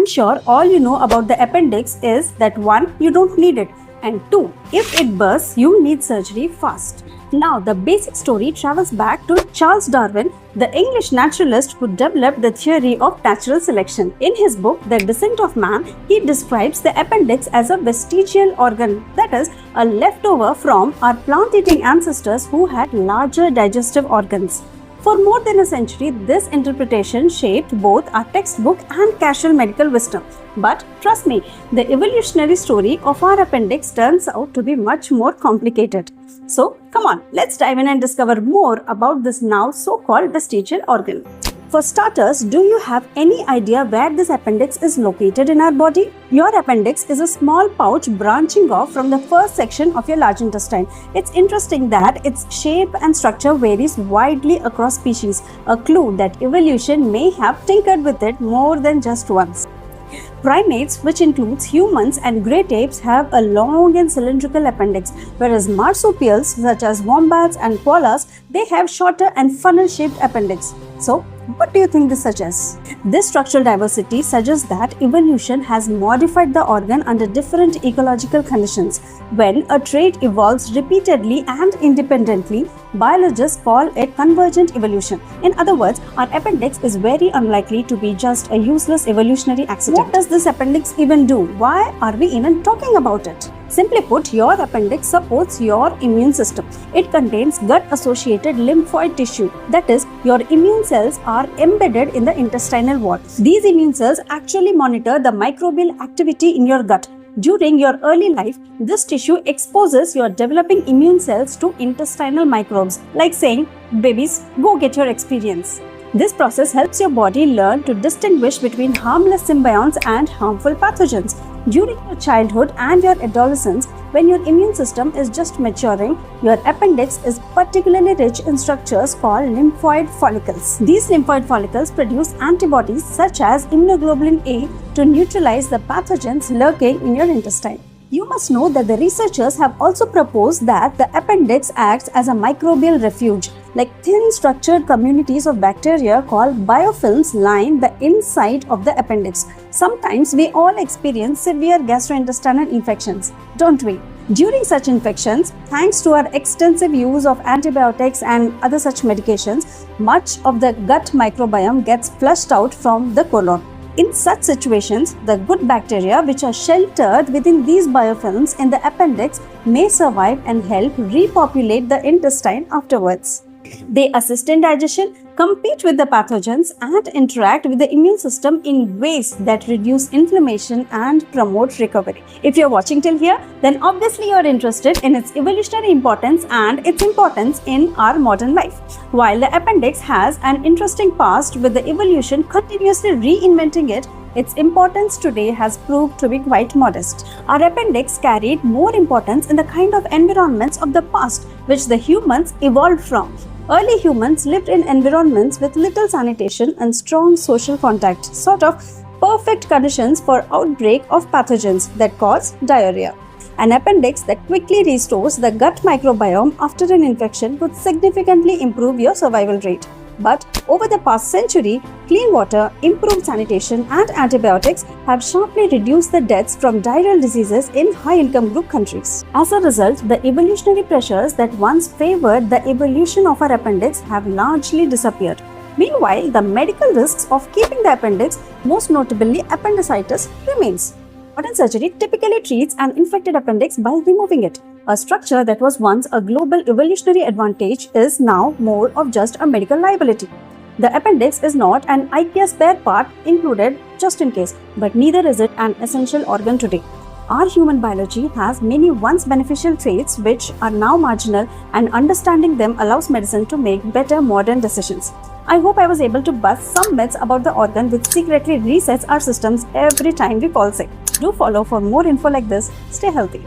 I'm sure all you know about the appendix is that 1. You don't need it, and 2. If it bursts, you need surgery fast. Now, the basic story travels back to Charles Darwin, the English naturalist who developed the theory of natural selection. In his book, The Descent of Man, he describes the appendix as a vestigial organ, that is, a leftover from our plant-eating ancestors who had larger digestive organs. For more than a century, this interpretation shaped both our textbook and casual medical wisdom. But trust me, the evolutionary story of our appendix turns out to be much more complicated. So, come on, let's dive in and discover more about this now so-called vestigial organ. For starters, do you have any idea where this appendix is located in our body? Your appendix is a small pouch branching off from the first section of your large intestine. It's interesting that its shape and structure varies widely across species, a clue that evolution may have tinkered with it more than just once. Primates, which includes humans and great apes, have a long and cylindrical appendix, whereas marsupials such as wombats and koalas, they have shorter and funnel-shaped appendix. So, what do you think this suggests? This structural diversity suggests that evolution has modified the organ under different ecological conditions. When a trait evolves repeatedly and independently, biologists call it convergent evolution. In other words, our appendix is very unlikely to be just a useless evolutionary accident. What does this appendix even do? Why are we even talking about it? Simply put, your appendix supports your immune system. It contains gut-associated lymphoid tissue. That is, your immune cells are embedded in the intestinal wall. These immune cells actually monitor the microbial activity in your gut. During your early life, this tissue exposes your developing immune cells to intestinal microbes, like saying, "Babies, go get your experience." This process helps your body learn to distinguish between harmless symbionts and harmful pathogens. During your childhood and your adolescence, when your immune system is just maturing, your appendix is particularly rich in structures called lymphoid follicles. These lymphoid follicles produce antibodies such as immunoglobulin A to neutralize the pathogens lurking in your intestine. You must know that the researchers have also proposed that the appendix acts as a microbial refuge, like thin structured communities of bacteria called biofilms line the inside of the appendix. Sometimes we all experience severe gastrointestinal infections, don't we? During such infections, thanks to our extensive use of antibiotics and other such medications, much of the gut microbiome gets flushed out from the colon. In such situations, the good bacteria which are sheltered within these biofilms in the appendix may survive and help repopulate the intestine afterwards. They assist in digestion, compete with the pathogens, and interact with the immune system in ways that reduce inflammation and promote recovery. If you're watching till here, then obviously you're interested in its evolutionary importance and its importance in our modern life. While the appendix has an interesting past with the evolution continuously reinventing it, its importance today has proved to be quite modest. Our appendix carried more importance in the kind of environments of the past which the humans evolved from. Early humans lived in environments with little sanitation and strong social contact, sort of perfect conditions for outbreak of pathogens that cause diarrhea. An appendix that quickly restores the gut microbiome after an infection would significantly improve your survival rate. But over the past century, clean water, improved sanitation, and antibiotics have sharply reduced the deaths from diarrheal diseases in high-income group countries. As a result, the evolutionary pressures that once favored the evolution of our appendix have largely disappeared. Meanwhile, the medical risks of keeping the appendix, most notably appendicitis, remains. Modern surgery typically treats an infected appendix by removing it. A structure that was once a global evolutionary advantage is now more of just a medical liability. The appendix is not an IKEA spare part included just in case, but neither is it an essential organ today. Our human biology has many once beneficial traits which are now marginal, and understanding them allows medicine to make better modern decisions. I hope I was able to bust some myths about the organ which secretly resets our systems every time we fall sick. Do follow for more info like this. Stay healthy.